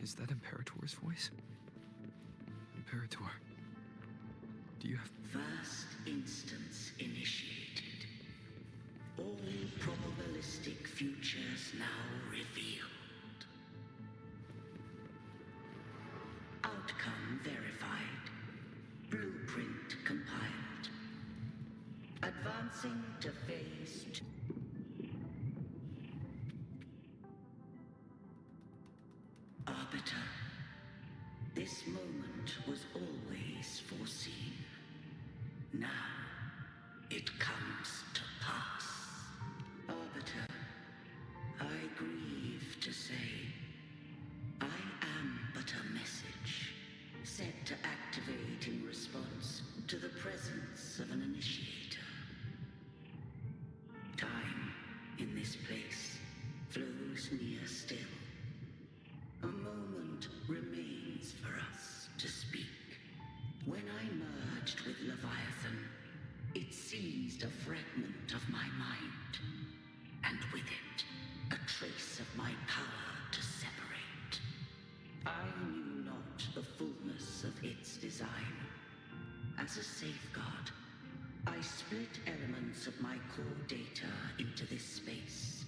Is that Imperator's voice? Imperator, do you have... First instance initiated. All probabilistic futures now revealed. Outcome verified. Blueprint compiled. Advancing to phase 2. Arbiter, this moment was always foreseen. Now, it comes to pass. Arbiter, I grieve to say, I am but a message, set to activate in response to the presence of an initiator. Time, in this place, flows near still. A moment remains for us to speak. When I merged with Leviathan, it seized a fragment of my mind, and with it, a trace of my power to separate. I knew not the fullness of its design. As a safeguard, I split elements of my core data into this space,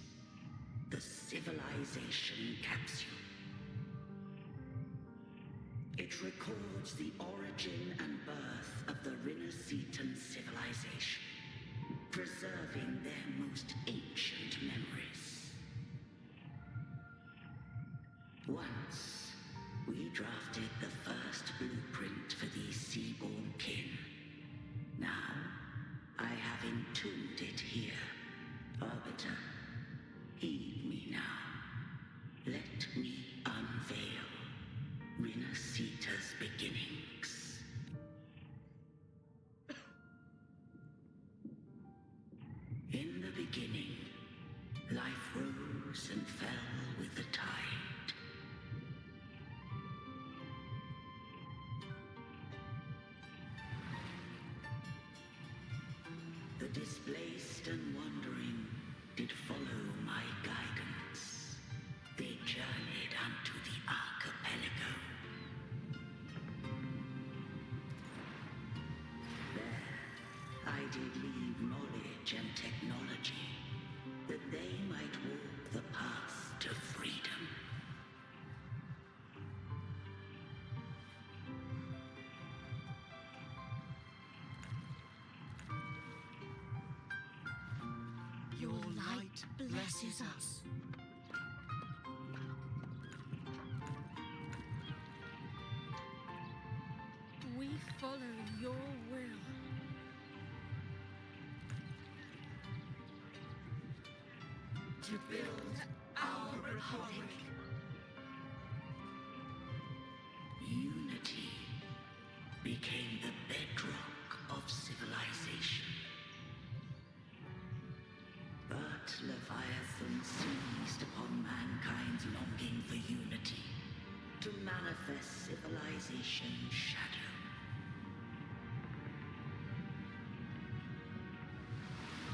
the civilization capsule. It records the origin and birth of the Rinascitan civilization, preserving their most ancient memories. Once, we drafted the first blueprint for these seaborn kin. Now, I have entombed it here. Arbiter, heed me now. Let me unveil Rinascita's beginnings. In the beginning, life rose and fell with the tide. The displaced and wandering did follow my guidance. They journeyed unto the archipelago. There, I did leave knowledge and technology, that they might walk the path to freedom. Your light blesses us. We follow your will. To build our republic. Unity became the bedrock of civilization. But Leviathan seized upon mankind's longing for unity to manifest civilization's shadow.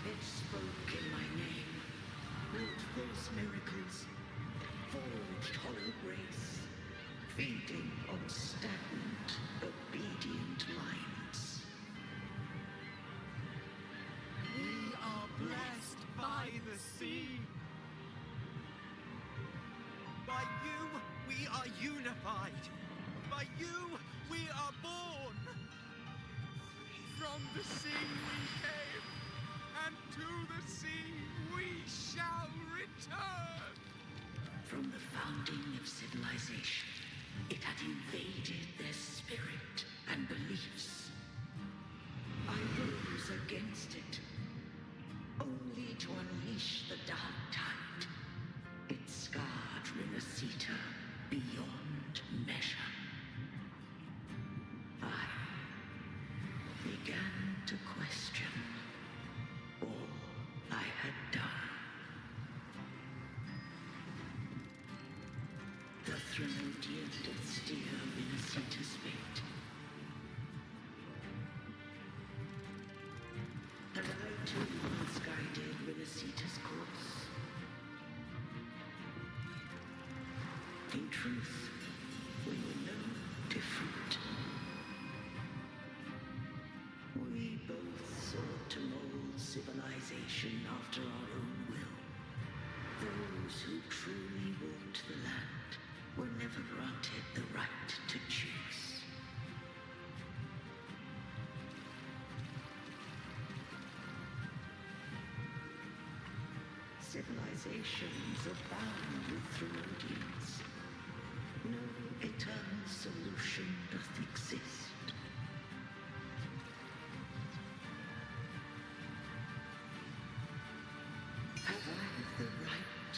It spoke in my name, built false miracles, forged hollow grace, feeding on stagnant, obedient minds. We are blessed by the sea. By you, we are unified. By you, we are born. From the sea we came, and to the sea we shall return. From the founding of civilization, it had invaded their spirit and beliefs. I rose against it, only to unleash the dark tide. It scarred Rinascita beyond measure. I began to question all I had done. The Trinodian did steer Rinascita's fate. And I too once guided Rinascita's course. In truth, we were no different. We both sought to mold civilization after our own will. Those who truly walked the land were never granted the right to choose. Civilizations abound with Therodians. No eternal solution doth exist. Have I the right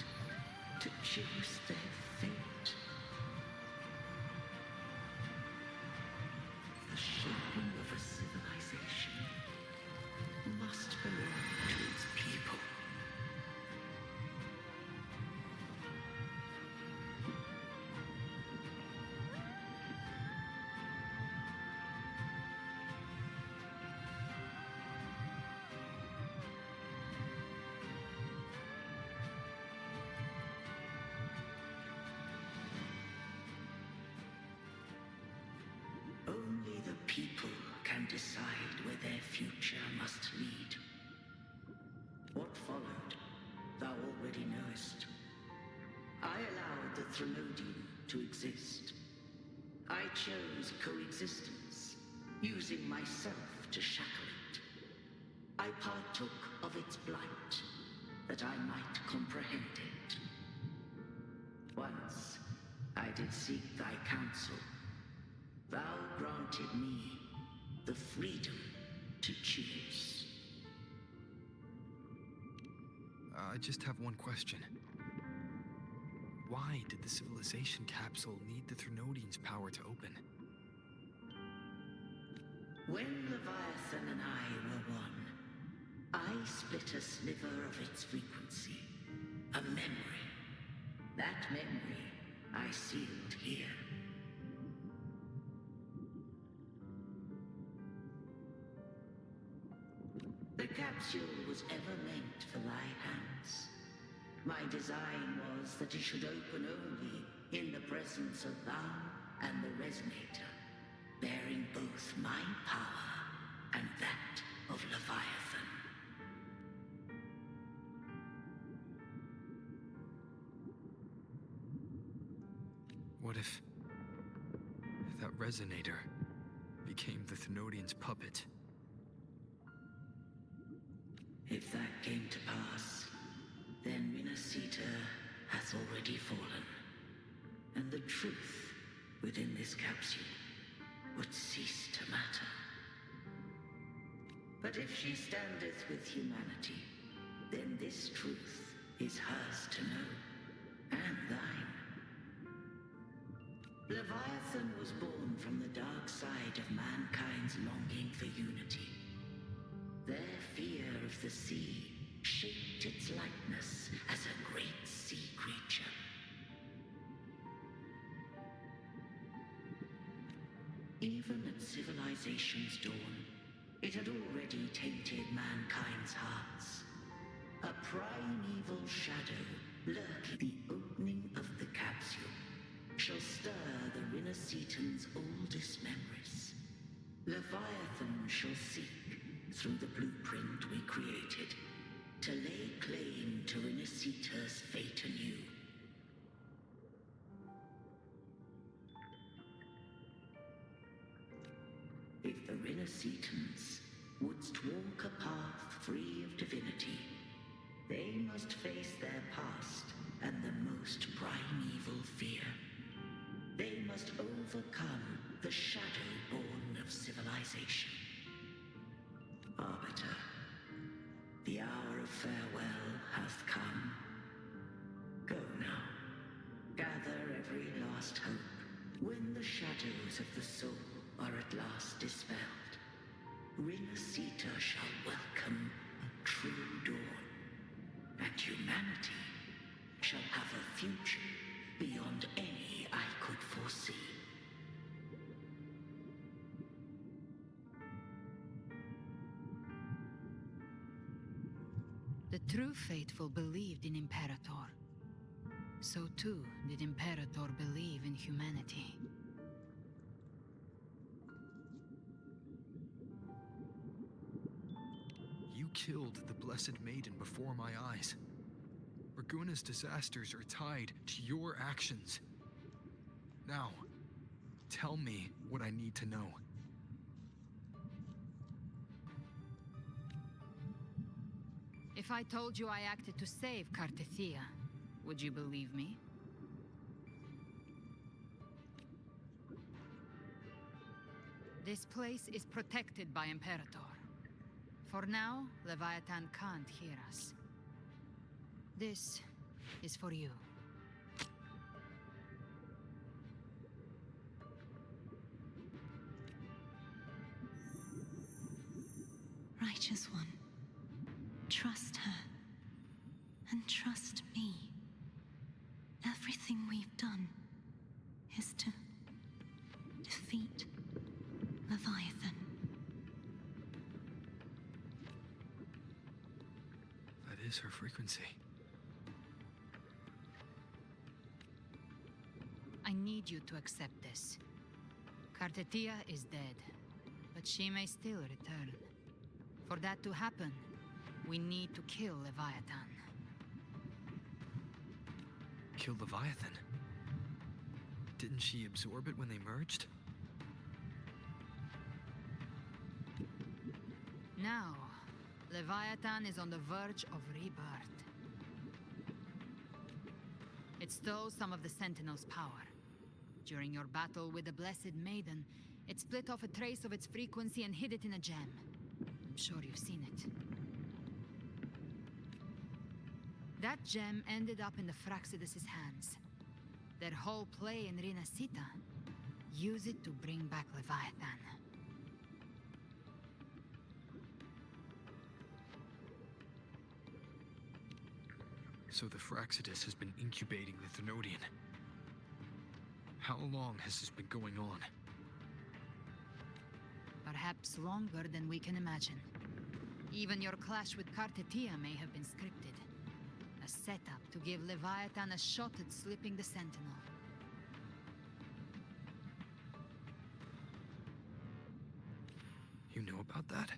to choose their fate? The shaping of a civilization must belong to its people. Only the people can decide where their future must lead. What followed, thou already knowest. I allowed the Therodian to exist. I chose coexistence, using myself to shackle it. I partook of its blight, that I might comprehend it. Once, I did seek thy counsel. Thou granted me the freedom to choose. I just have one question. Why did the civilization capsule need the Therodian's power to open? When Leviathan and I were one, I split a sliver of its frequency. A memory. That memory I sealed here. The capsule was ever meant for thy hands. My design was that it should open only in the presence of thou and the Resonator, bearing both my power and that of Leviathan. What if that Resonator became the Therodian's puppet? If that came to pass, then Renacita has already fallen, and the truth within this capsule would cease to matter. But if she standeth with humanity, then this truth is hers to know, and thine. Leviathan was born from the dark side of mankind's longing for unity. Their fear of the sea shaped its likeness as a great sea creature. Even at civilization's dawn, it had already tainted mankind's hearts. A primeval shadow lurking the opening of the capsule shall stir the Renacetan's oldest memories. Leviathan shall seek, through the blueprint we created, to lay claim to Renacita's fate anew. If the Renacitans wouldst walk a path free of divinity, they must face their past and the most primeval fear. They must overcome the shadow born of civilization. Arbiter, the hour of farewell hath come. Go now, gather every last hope. When the shadows of the soul are at last dispelled, Renacita shall welcome a true dawn, and humanity shall have a future beyond any I could foresee. The true faithful believed in Imperator. So too did Imperator believe in humanity. killed the Blessed Maiden before my eyes. Raguna's disasters are tied to your actions. Now, tell me what I need to know. If I told you I acted to save Cartethia, would you believe me? This place is protected by Imperator. For now, Leviathan can't hear us. This is for you. Righteous One, trust her. And trust me. Everything we've done is to defeat Leviathan. That is her frequency. I need you to accept this. Cartethia is dead, but she may still return. For that to happen, we need to kill Leviathan. Kill Leviathan? Didn't she absorb it when they merged? Now, Leviathan is on the verge of rebirth. It stole some of the Sentinel's power. During your battle with the Blessed Maiden, it split off a trace of its frequency and hid it in a gem. I'm sure you've seen it. That gem ended up in the Fraxidus' hands. Their whole play in Rinasita, use it to bring back Leviathan. So the Fraxidus has been incubating the Thenodian. How long has this been going on? Perhaps longer than we can imagine. Even your clash with Cartethia may have been scripted. A setup to give Leviathan a shot at slipping the Sentinel. You know about that?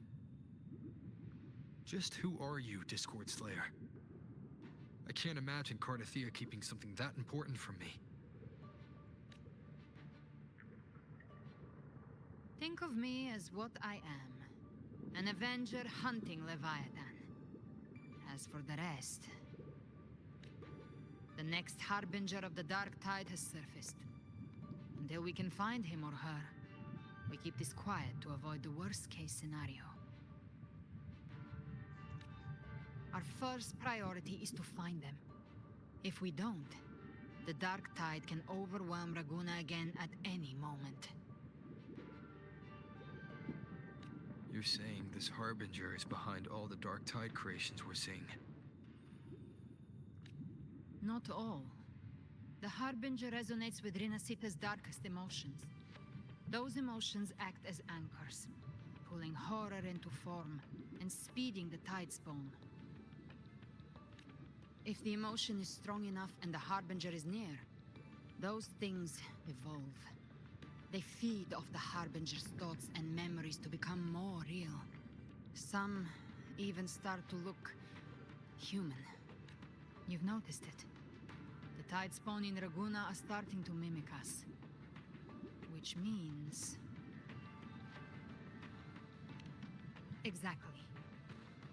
Just who are you, Discord Slayer? I can't imagine Cartethia keeping something that important from me. Think of me as what I am. An Avenger hunting Leviathan. As for the rest... the next Harbinger of the Dark Tide has surfaced. Until we can find him or her, we keep this quiet to avoid the worst-case scenario. Our first priority is to find them. If we don't, the Dark Tide can overwhelm Raguna again at any moment. You're saying this Harbinger is behind all the Dark Tide creations we're seeing? Not all. The Harbinger resonates with Rinasita's darkest emotions. Those emotions act as anchors, pulling horror into form and speeding the Tidespawn. If the emotion is strong enough and the Harbinger is near, those things evolve. They feed off the Harbinger's thoughts and memories to become more real. Some even start to look human. You've noticed it. The Tidespawn in Raguna are starting to mimic us. Which means... Exactly.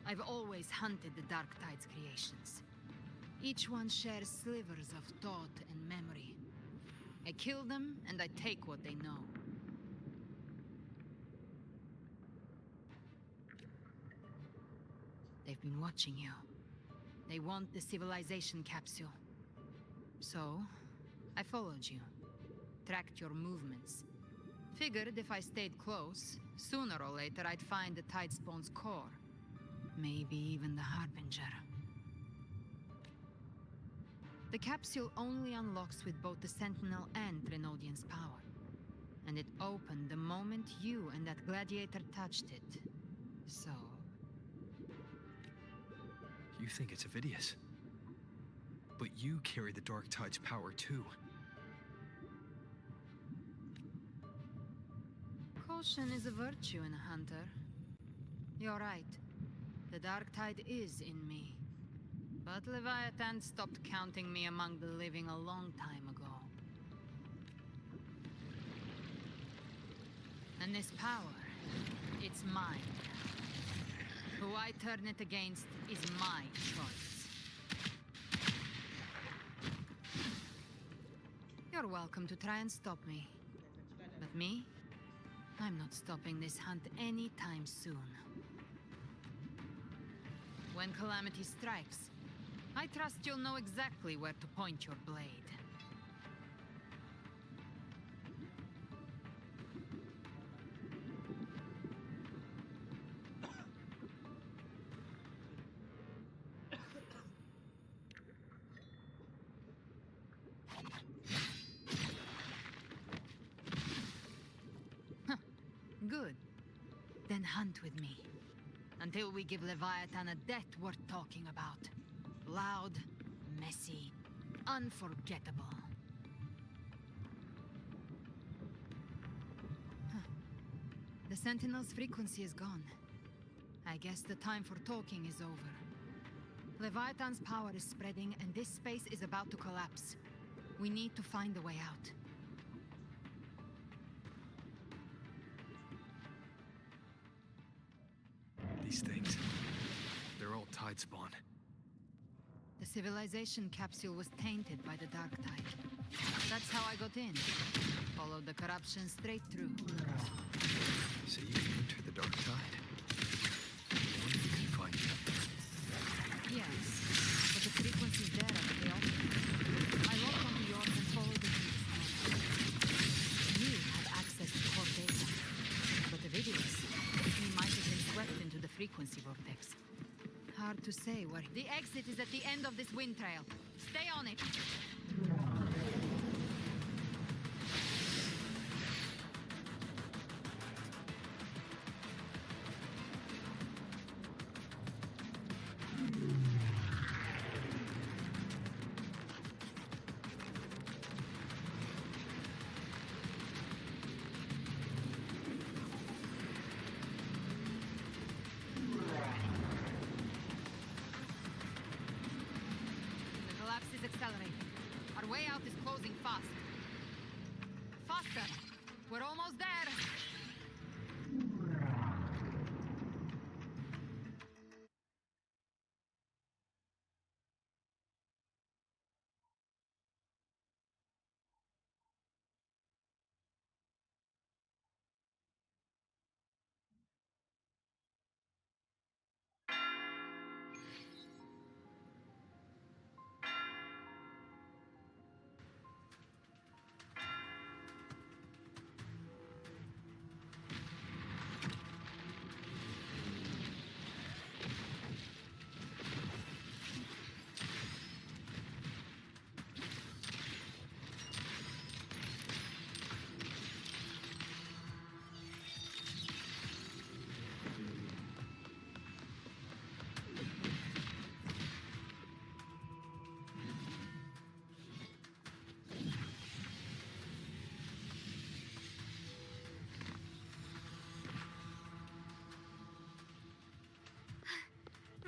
I've always hunted the Dark Tide's creations. Each one shares slivers of thought and memory. I kill them, and I take what they know. They've been watching you. They want the civilization capsule. So, I followed you. Tracked your movements. Figured if I stayed close, sooner or later I'd find the Tidespawn's core. Maybe even the Harbinger. The capsule only unlocks with both the Sentinel and Thenodian's power. And it opened the moment you and that gladiator touched it. So... You think it's Avidius. But you carry the Dark Tide's power too. Caution is a virtue in a hunter. You're right. The dark tide is in me. But Leviathan stopped counting me among the living a long time ago. And this power, it's mine. Who I turn it against is my choice. You're welcome to try and stop me. But me? I'm not stopping this hunt anytime soon. When calamity strikes, I trust you'll know exactly where to point your blade. Good. Then hunt with me. Until we give Leviathan a death worth talking about. Loud, messy, unforgettable. The Sentinel's frequency is gone. I guess the time for talking is over. Leviathan's power is spreading, and this space is about to collapse. We need to find a way out. These things, they're all tide spawn. The civilization capsule was tainted by the dark tide. That's how I got in. Followed the corruption straight through. So you can enter the dark tide. Or you can find me. Yes, but the frequency's there at the altar. I logged onto yours and followed it to its end. You have access to core data. But the videos, he might have been swept into the frequency vortex. Hard to say where... The exit is at the end of this wind trail. Stay on it! Accelerating. Our way out is closing fast. Faster! We're almost there!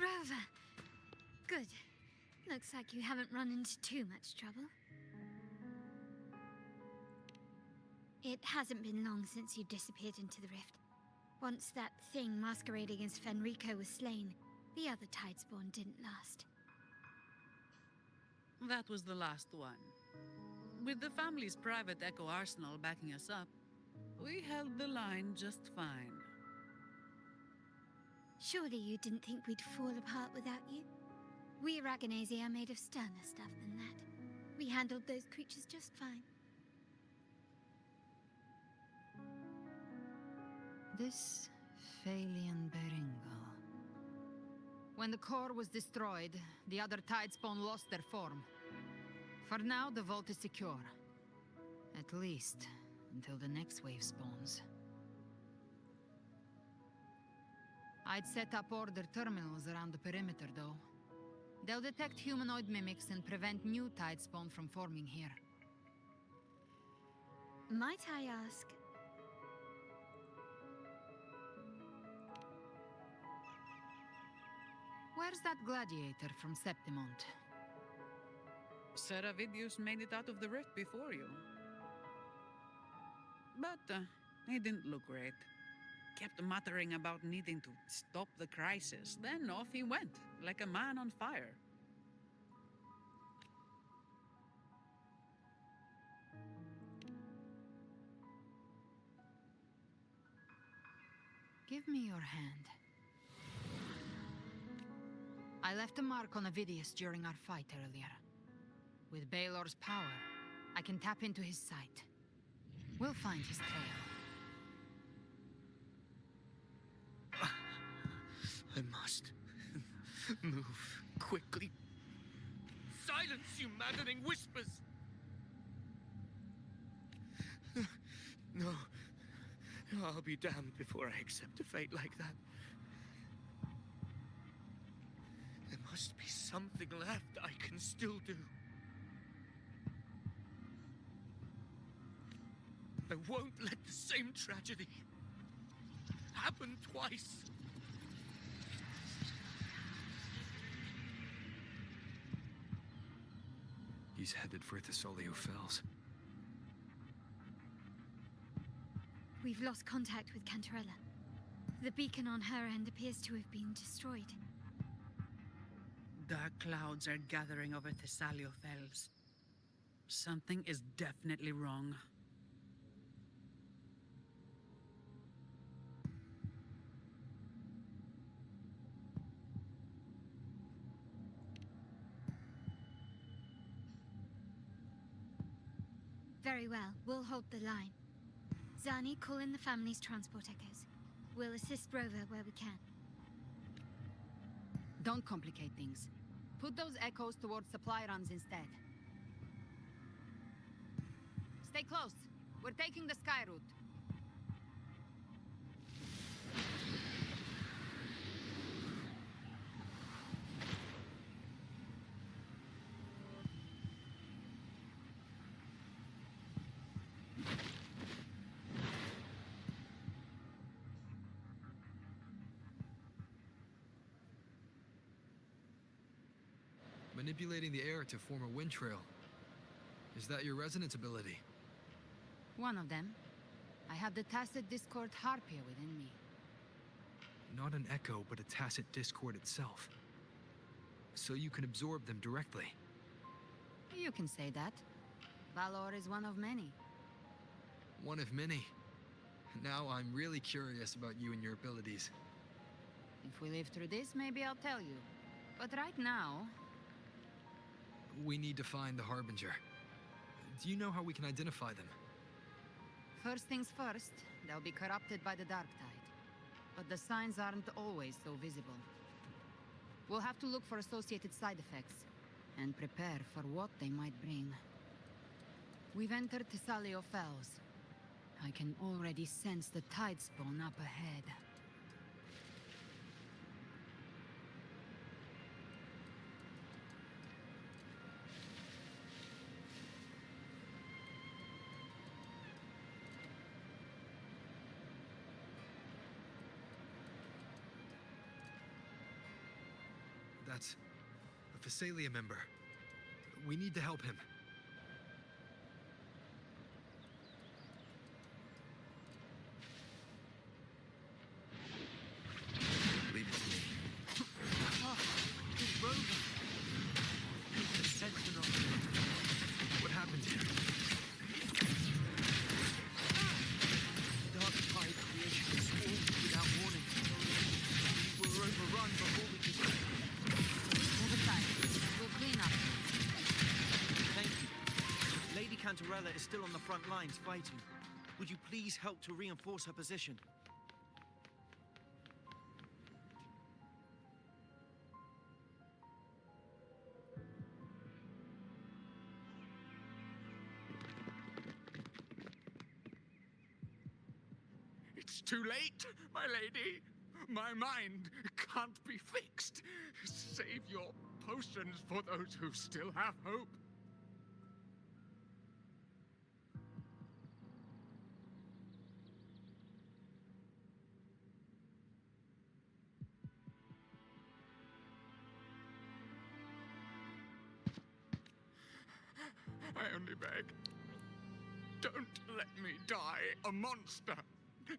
Rover. Good. Looks like you haven't run into too much trouble. It hasn't been long since you disappeared into the rift. Once that thing masquerading as Fenrico was slain, the other Tidespawn didn't last. That was the last one. With the family's private Echo arsenal backing us up, we held the line just fine. Surely you didn't think we'd fall apart without you? We Aragonese are made of sterner stuff than that. We handled those creatures just fine. This Phalian Beringal. When the core was destroyed, the other Tidespawn lost their form. For now, the vault is secure. At least, until the next wave spawns. I'd set up order terminals around the perimeter, though. They'll detect humanoid mimics and prevent new Tidespawn from forming here. Might I ask... Where's that gladiator from Septimont? Seravidius made it out of the rift before you. But he didn't look great. Kept muttering about needing to stop the crisis. Then off he went, like a man on fire. Give me your hand. I left a mark on Avidius during our fight earlier. With Baelor's power, I can tap into his sight. We'll find his trail. I must move quickly. Silence, you maddening whispers! No. I'll be damned before I accept a fate like that. There must be something left I can still do. I won't let the same tragedy happen twice. He's headed for Thessalio Fells. We've lost contact with Cantarella. The beacon on her end appears to have been destroyed. Dark clouds are gathering over Thessalio Fells. Something is definitely wrong. Very well, we'll hold the line. Zani, call in the family's transport echoes. We'll assist Rover where we can. Don't complicate things. Put those echoes towards supply runs instead. Stay close. We're taking the sky route. Manipulating the air to form a wind trail. Is that your resonance ability? One of them. I have the tacit discord harpia within me. Not an echo, but a tacit discord itself. So you can absorb them directly. You can say that. Valor is one of many. One of many. Now I'm really curious about you and your abilities. If we live through this, maybe I'll tell you. But right now... We need to find the Harbinger. Do you know how we can identify them? First things first, they'll be corrupted by the Dark Tide. But the signs aren't always so visible. We'll have to look for associated side effects, and prepare for what they might bring. We've entered Thessalio Fells. I can already sense the tide spawn up ahead. That's a Thessalia member. We need to help him. Leave it to me. It's Rover. He's a sentinel. What happened here? Dark tide creation swarmed without warning. We were overrun before we could... Move aside. We'll clean up. Thank you. Lady Cantarella is still on the front lines fighting. Would you please help to reinforce her position? It's too late, my lady. My mind can't be fixed. Save your potions for those who still have hope. I only beg. Don't let me die a monster.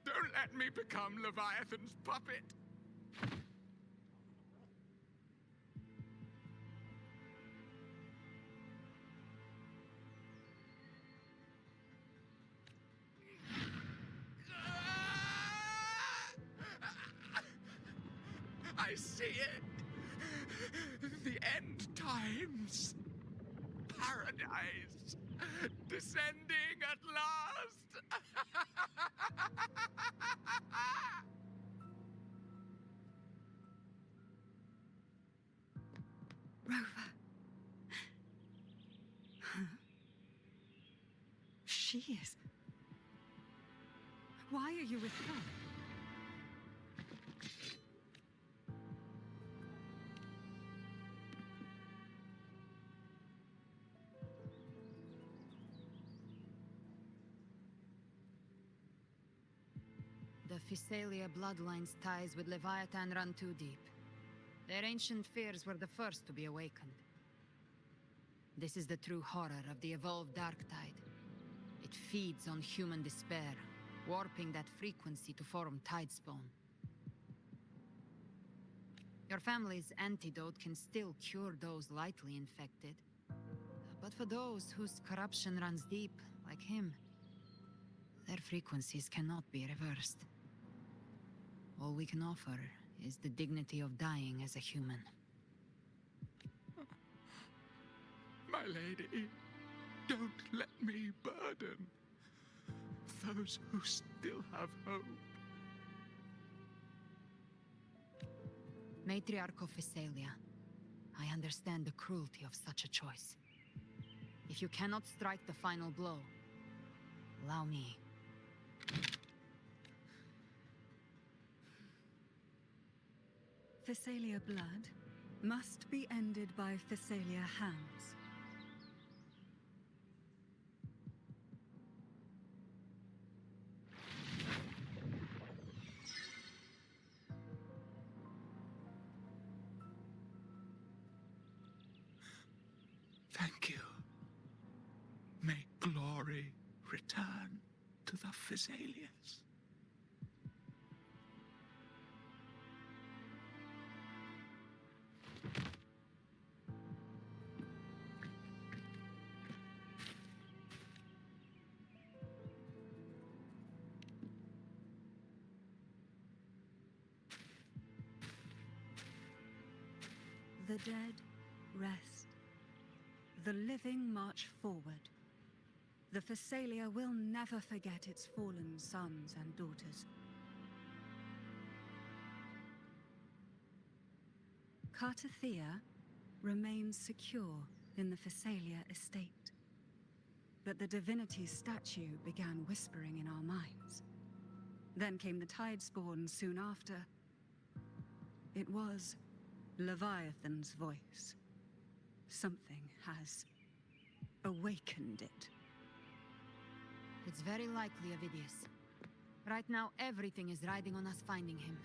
Don't let me become Leviathan's puppet. I see it. The end times. Paradise. Descending at last. Rover. Huh? She is. Why are you with her? The Physalia bloodline's ties with Leviathan run too deep. Their ancient fears were the first to be awakened. This is the true horror of the evolved Dark Tide. It feeds on human despair, warping that frequency to form Tidespawn. Your family's antidote can still cure those lightly infected. But for those whose corruption runs deep, like him, their frequencies cannot be reversed. All we can offer is the dignity of dying as a human. My lady, don't let me burden those who still have hope. Matriarch of Physalia, I understand the cruelty of such a choice. If you cannot strike the final blow, allow me. Physalia blood must be ended by Physalia hands. Thank you. May glory return to the Physalians. The dead rest. The living march forward. The Physalia will never forget its fallen sons and daughters. Cartathea remains secure in the Physalia estate. But the divinity's statue began whispering in our minds. Then came the Tidespawn soon after. It was Leviathan's voice. Something has awakened it. It's very likely, Avidius. Right now, everything is riding on us finding him.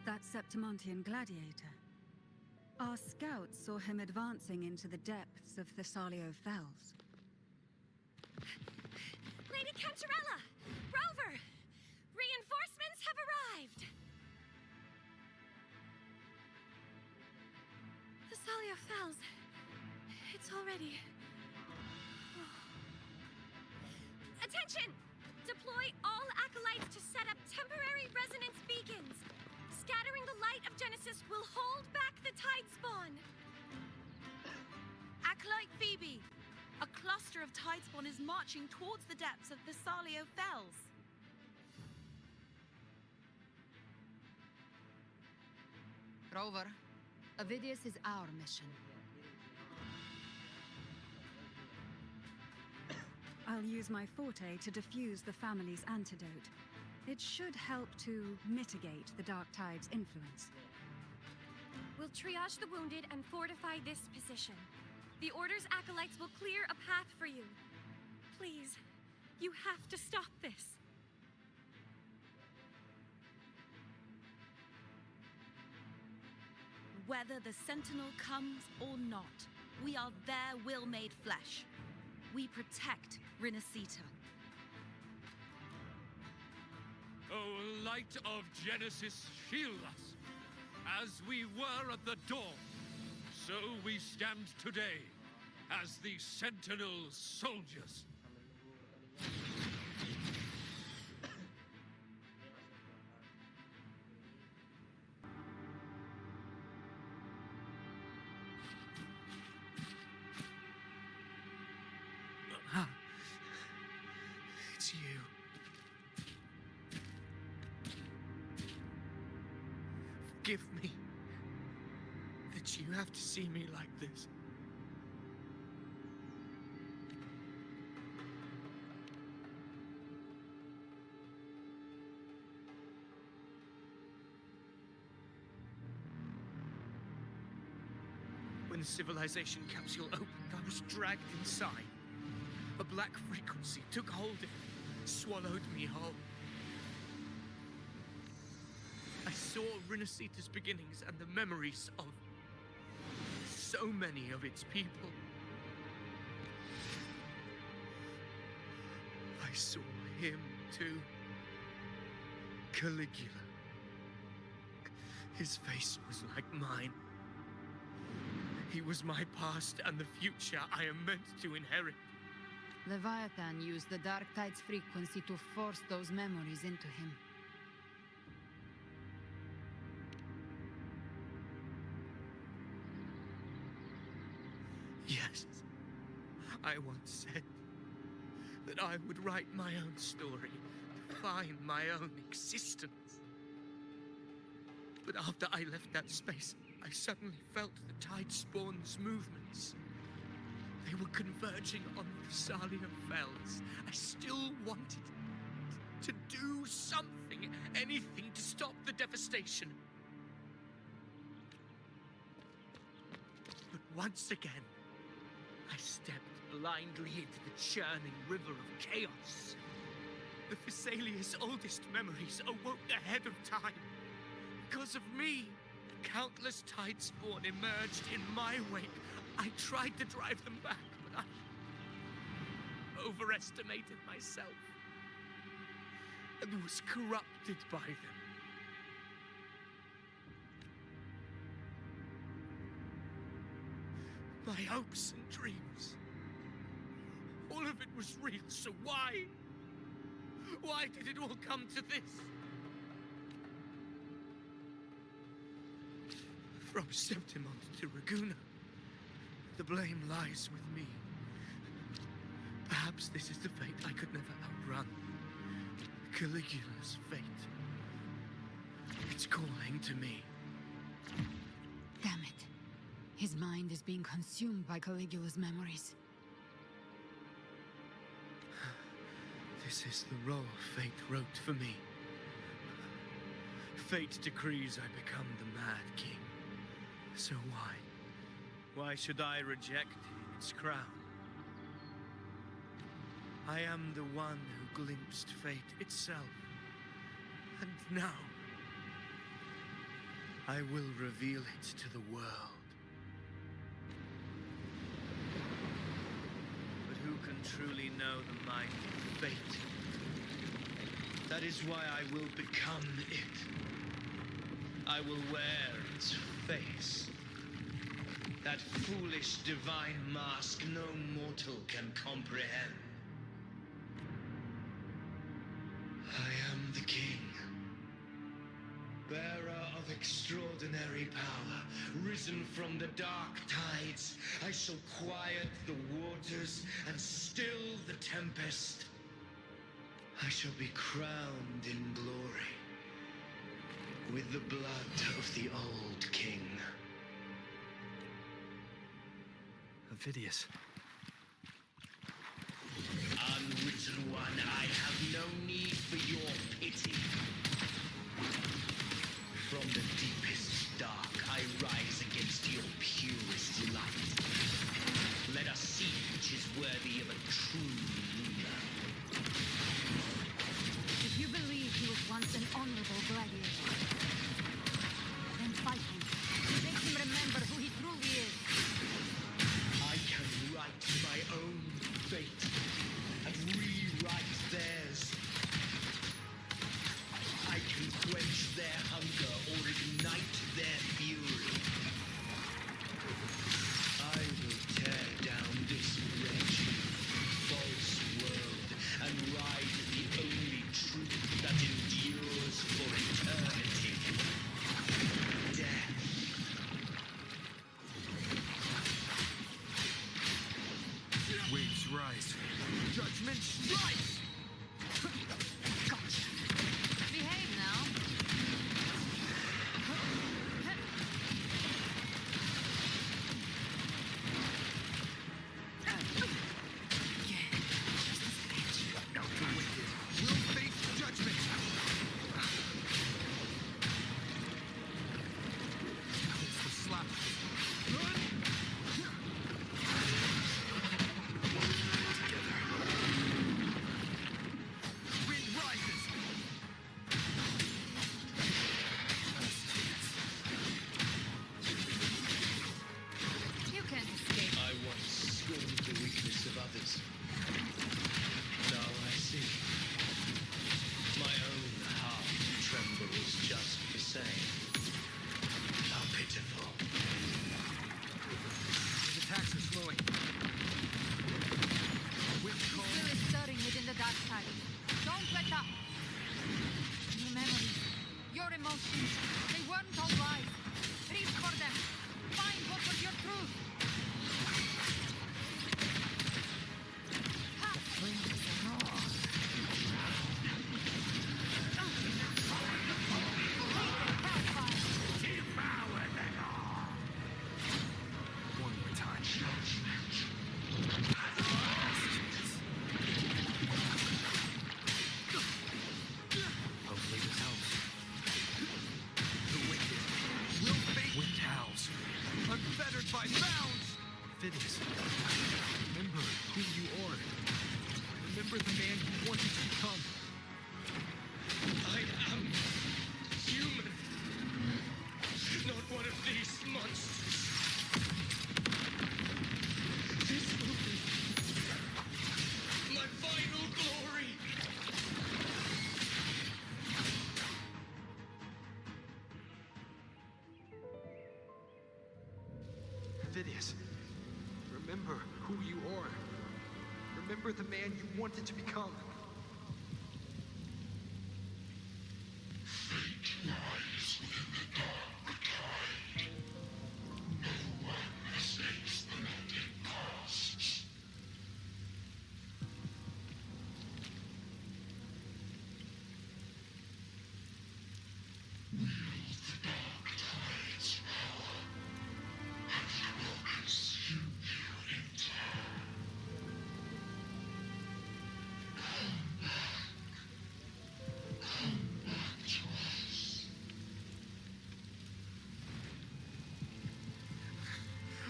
That Septimontian gladiator. Our scouts saw him advancing into the depths of Thessalio Fells. Lady Cantarella! Rover! Reinforcements have arrived! Thessalio Fells. It's already... Attention! Deploy all acolytes to set up temporary resonance beacons. Scattering the light of Genesis will hold back the Tidespawn. Acolyte Phoebe, a cluster of Tidespawn is marching towards the depths of Thessalio Fells. Rover, Avidius is our mission. I'll use my forte to defuse the family's antidote. It should help to mitigate the Dark Tide's influence. We'll triage the wounded and fortify this position. The Order's acolytes will clear a path for you. Please, you have to stop this. Whether the Sentinel comes or not, We are their will made flesh. We protect Rinasita. O light of Genesis, shield us. As we were at the dawn, so we stand today as the Sentinel soldiers. It's you. Forgive me that you have to see me like this. When the civilization capsule opened, I was dragged inside. A black frequency took hold of me, swallowed me whole. I saw Rinasita's beginnings and the memories of so many of its people. I saw him too. Caligula. His face was like mine. He was my past and the future I am meant to inherit. Leviathan used the Dark Tide's frequency to force those memories into him. Yes, I once said that I would write my own story, define my own existence. But after I left that space, I suddenly felt the Tide Spawn's movements. They were converging on the Thalia Fells. I still wanted to do something, anything to stop the devastation. But once again, I stepped blindly into the churning river of chaos. The Thessalia's oldest memories awoke ahead of time. Because of me, countless Tide Spawn emerged in my wake. I tried to drive them back, but I overestimated myself and was corrupted by them. My hopes and dreams, all of it was real, so why? Why did it all come to this? From Septimont to Raguna, the blame lies with me. Perhaps this is the fate I could never outrun. Caligula's fate. It's calling to me. Damn it. His mind is being consumed by Caligula's memories. This is the role fate wrote for me. Fate decrees I become the Mad King. So why? Why should I reject its crown? I am the one who glimpsed fate itself. And now, I will reveal it to the world. But who can truly know the mind of fate? That is why I will become it. I will wear its face. That foolish divine mask no mortal can comprehend. I am the king, bearer of extraordinary power, risen from the dark tides. I shall quiet the waters and still the tempest. I shall be crowned in glory with the blood of the old king. Ovidius. Unwritten one, I have no need for your pity. From the deepest dark, I rise against your purest light. Let us see which is worthy of a true ruler. If you believe he was once an honorable gladiator, then fight him. Make him remember who he truly is. Don't let up! Your memories, your emotions, they weren't all lies. Reach for them. Find what was your truth. One more time. Hopefully this helps. The wicked will fade. Wind howls, unfettered by bounds. Phidias, remember who you are. Remember the man you wanted to become. I am human. Not one of these monsters. This will be my final glory. Phidias, remember who you are. Remember the man you wanted to become.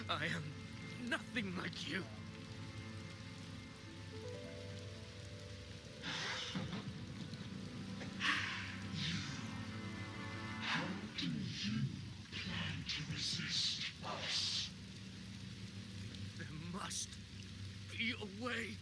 I am nothing like you. How do you plan to resist us? There must be a way.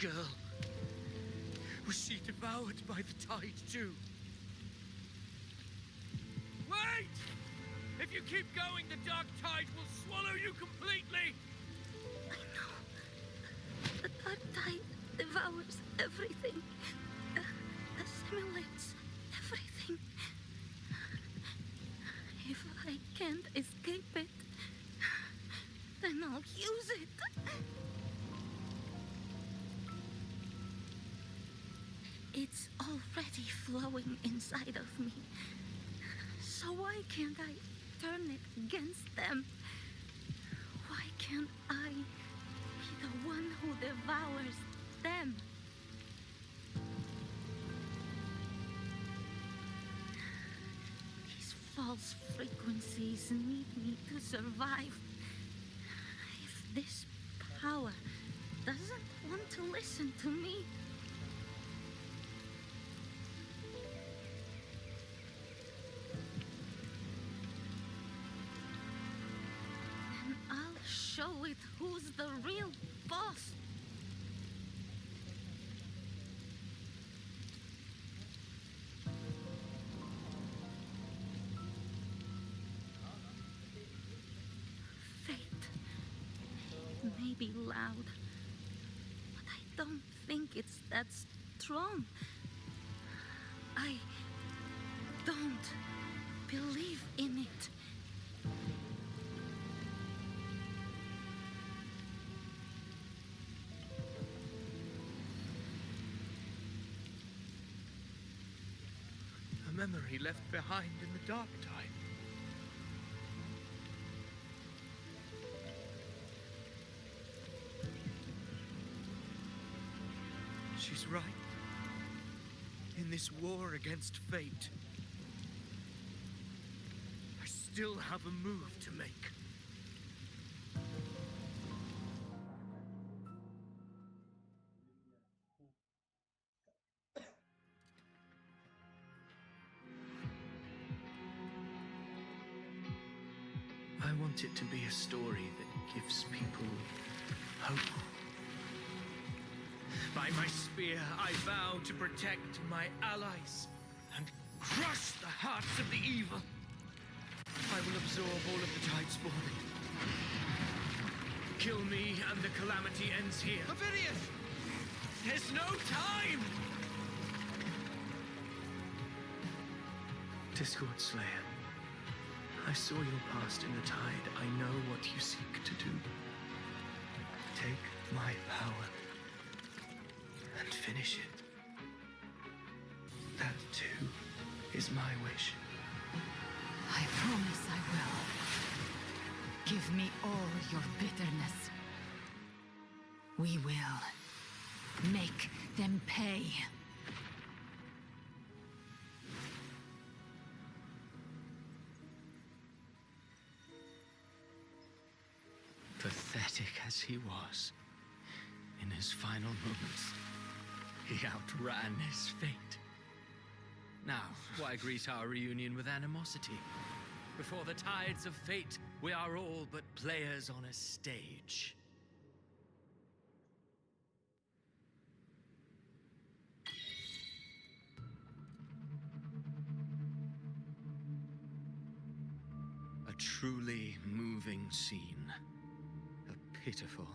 Girl, was she devoured by the tide too? Wait! If you keep going, the dark tide will swallow you completely! I know. The dark tide devours everything. Assimilates everything. If I can't escape it, then I'll use it. It's already flowing inside of me. So why can't I turn it against them? Why can't I be the one who devours them? These false frequencies need me to survive. If this power doesn't want to listen to me, show it who's the real boss. Fate. It may be loud, but I don't think it's that strong. I don't believe in it. Memory left behind in the dark tide. She's right. In this war against fate, I still have a move to make. I want it to be a story that gives people hope. By my spear, I vow to protect my allies and crush the hearts of the evil. I will absorb all of the Tidespawn. Kill me and the calamity ends here. Avidius! There's no time! Discord Slayer, I saw your past in the Tide. I know what you seek to do. Take my power and finish it. That, too, is my wish. I promise I will. Give me all your bitterness. We will make them pay. Pathetic as he was, in his final moments, he outran his fate. Now, why greet our reunion with animosity? Before the tides of fate, we are all but players on a stage. A truly moving scene. A pitiful,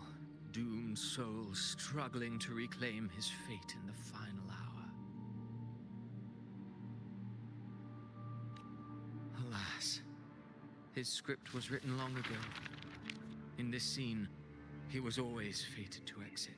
doomed soul struggling to reclaim his fate in the final hour. Alas, his script was written long ago. In this scene, he was always fated to exit.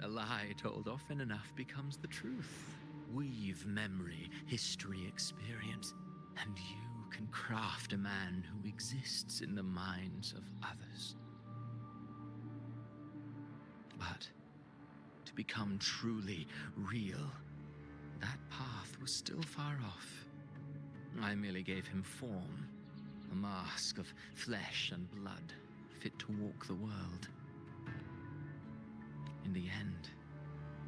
A lie told often enough becomes the truth. Weave memory, history, experience, and you can craft a man who exists in the minds of others. But to become truly real, that path was still far off. I merely gave him form, a mask of flesh and blood, fit to walk the world. In the end,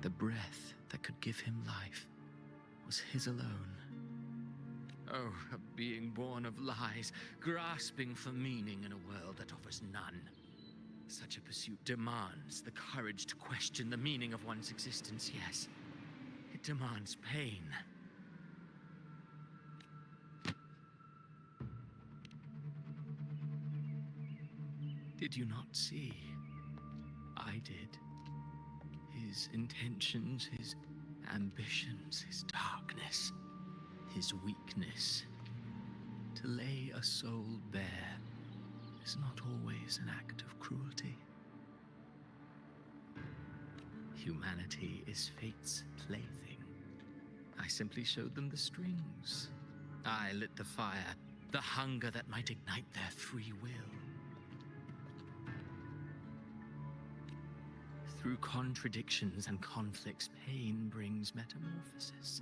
the breath that could give him life was his alone. Oh, a being born of lies, grasping for meaning in a world that offers none. Such a pursuit demands the courage to question the meaning of one's existence, yes. It demands pain. Did you not see? I did. His intentions, his ambitions, his darkness, his weakness. To lay a soul bare is not always an act of cruelty. Humanity is fate's plaything. I simply showed them the strings. I lit the fire, the hunger that might ignite their free will. Through contradictions and conflicts, pain brings metamorphosis.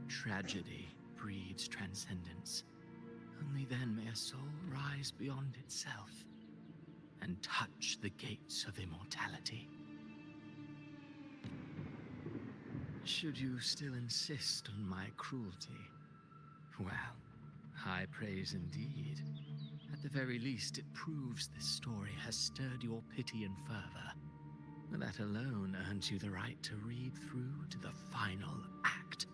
Tragedy breeds transcendence. Only then may a soul rise beyond itself and touch the gates of immortality. Should you still insist on my cruelty, well, high praise indeed. At the very least, it proves this story has stirred your pity and fervor. That alone earns you the right to read through to the final act.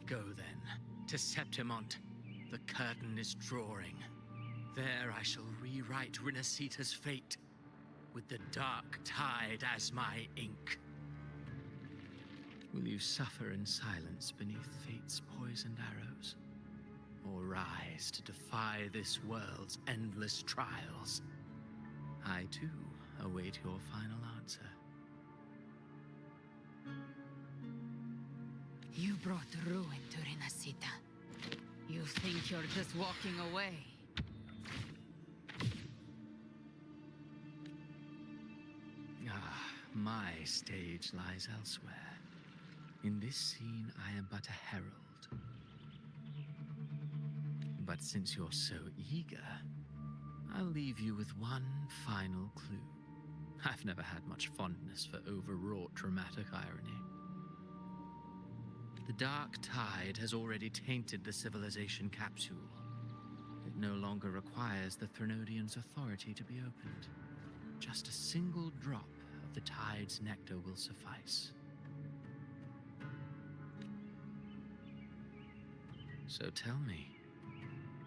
Go then, to Septimont. The curtain is drawing. There I shall rewrite Rinasita's fate, with the dark tide as my ink. Will you suffer in silence beneath fate's poisoned arrows? Or rise to defy this world's endless trials? I, too, await your final answer. You brought ruin to Renacita. You think you're just walking away? Ah, my stage lies elsewhere. In this scene, I am but a herald. But since you're so eager, I'll leave you with one final clue. I've never had much fondness for overwrought dramatic irony. The dark tide has already tainted the civilization capsule. It no longer requires the Threnodians' authority to be opened. Just a single drop of the tide's nectar will suffice. So tell me,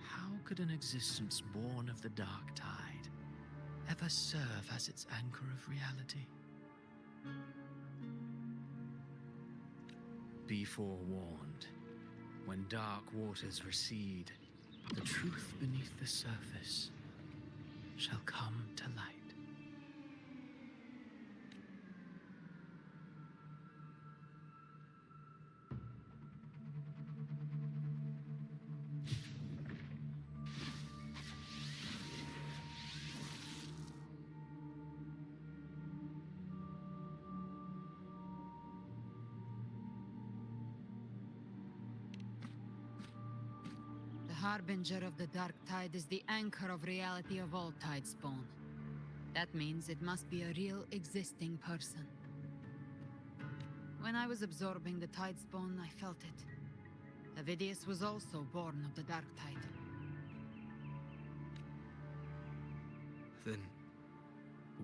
how could an existence born of the dark tide ever serve as its anchor of reality? Be forewarned. When dark waters recede, the truth beneath the surface shall come to light. The Harbinger of the Dark Tide is the anchor of reality of all Tidespawn. That means it must be a real existing person. When I was absorbing the Tidespawn, I felt it. Avidius was also born of the Dark Tide. Then,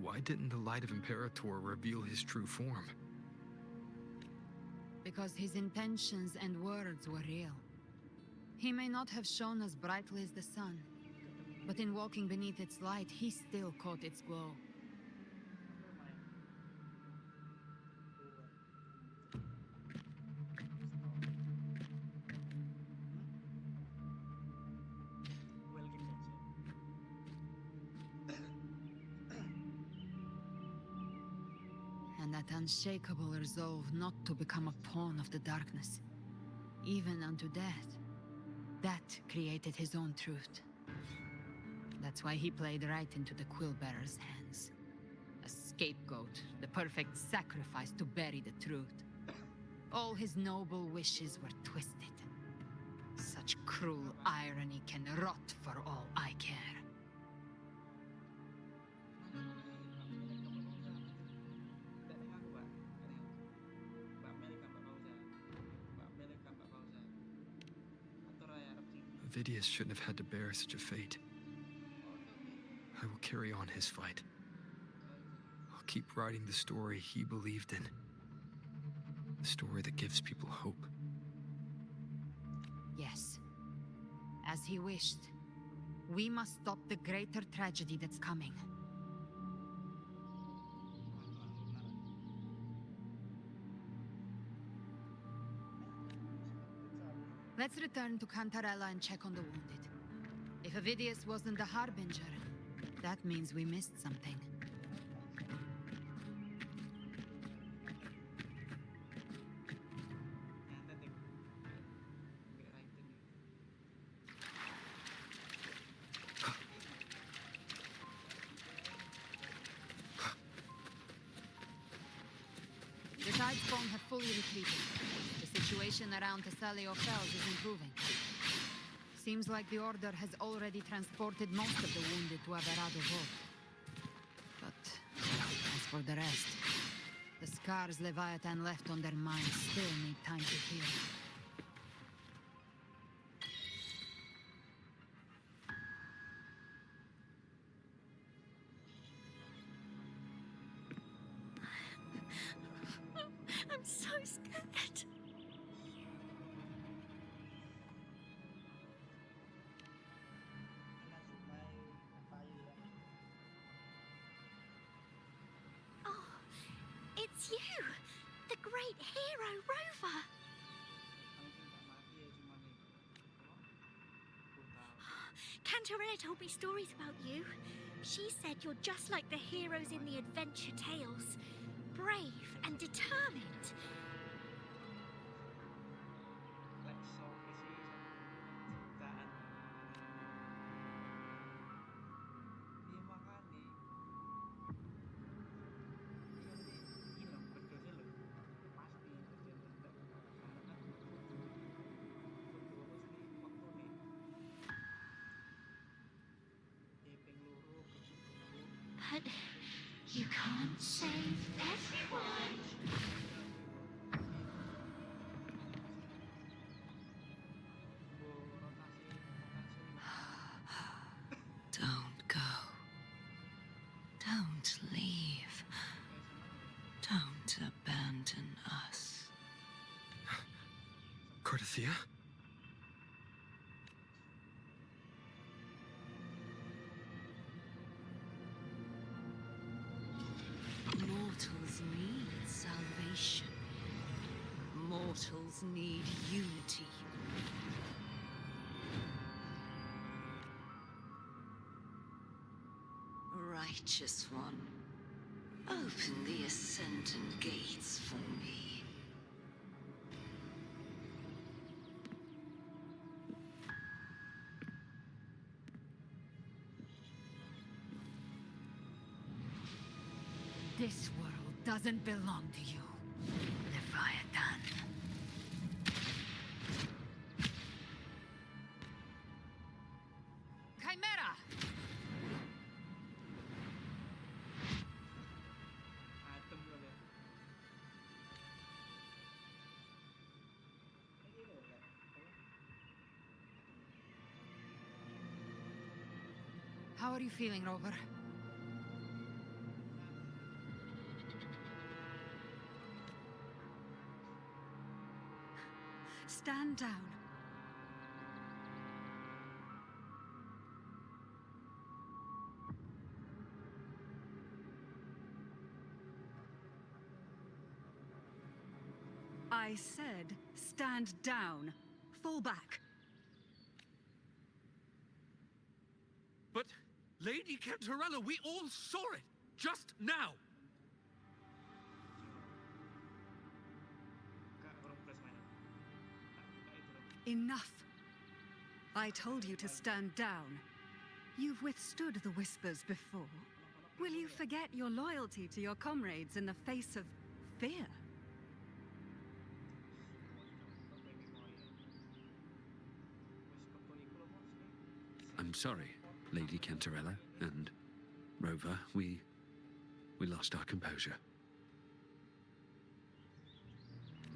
why didn't the Light of Imperator reveal his true form? Because his intentions and words were real. He may not have shone as brightly as the sun, but in walking beneath its light, he still caught its glow. And that unshakable resolve not to become a pawn of the darkness, even unto death. That created his own truth. That's why he played right into the Quillbearer's hands. A scapegoat, the perfect sacrifice to bury the truth. All his noble wishes were twisted. Such cruel irony can rot for all I care. Avidius shouldn't have had to bear such a fate. I will carry on his fight. I'll keep writing the story he believed in. The story that gives people hope. Yes. As he wished. We must stop the greater tragedy that's coming. Let's return to Cantarella and check on the wounded. If Avidius wasn't the Harbinger, that means we missed something. The Tidespawn have fully retreated. The situation around Thessalio Fells is improving. Seems like the Order has already transported most of the wounded to Averado Vault. But as for the rest, the scars Leviathan left on their minds still need time to heal. I'm so scared. Oh, it's you! The great hero, Rover! Cantarella told me stories about you. She said you're just like the heroes in the adventure tales. Brave and determined. But you can't save everyone. Don't go. Don't leave. Don't abandon us. Cardathia? Mortals need salvation. Mortals need unity. Righteous One, open the Ascendant gates for me. This world doesn't belong to you, Leviathan. Chimera! How are you feeling, Rover? Stand down. I said, stand down. Fall back. But, Lady Cantarella, we all saw it! Just now! Enough. I told you to stand down. You've withstood the whispers before. Will you forget your loyalty to your comrades in the face of fear? I'm sorry, Lady Cantarella and Rover. We lost our composure.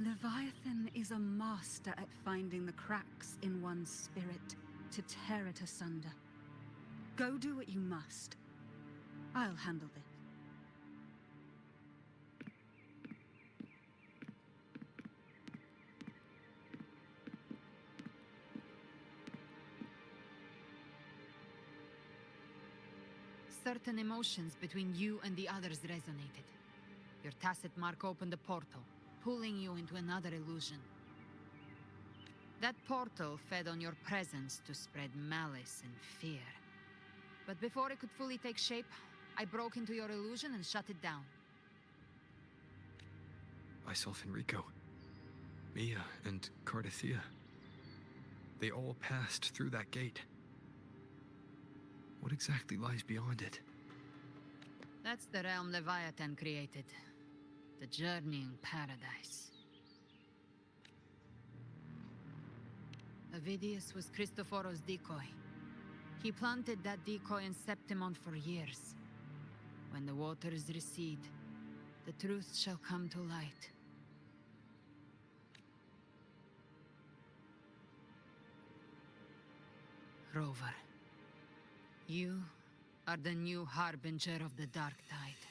Leviathan is a master at finding the cracks in one's spirit to tear it asunder. Go do what you must. I'll handle this. Certain emotions between you and the others resonated. Your tacit mark opened a portal, pulling you into another illusion. That portal fed on your presence to spread malice and fear. But before it could fully take shape, I broke into your illusion and shut it down. Myself and Rico, Mia and Cardathia. They all passed through that gate. What exactly lies beyond it? That's the realm Leviathan created. The journeying paradise. Avidius was Cristoforo's decoy. He planted that decoy in Septimont for years. When the waters recede, the truth shall come to light. Rover, you are the new harbinger of the Dark Tide.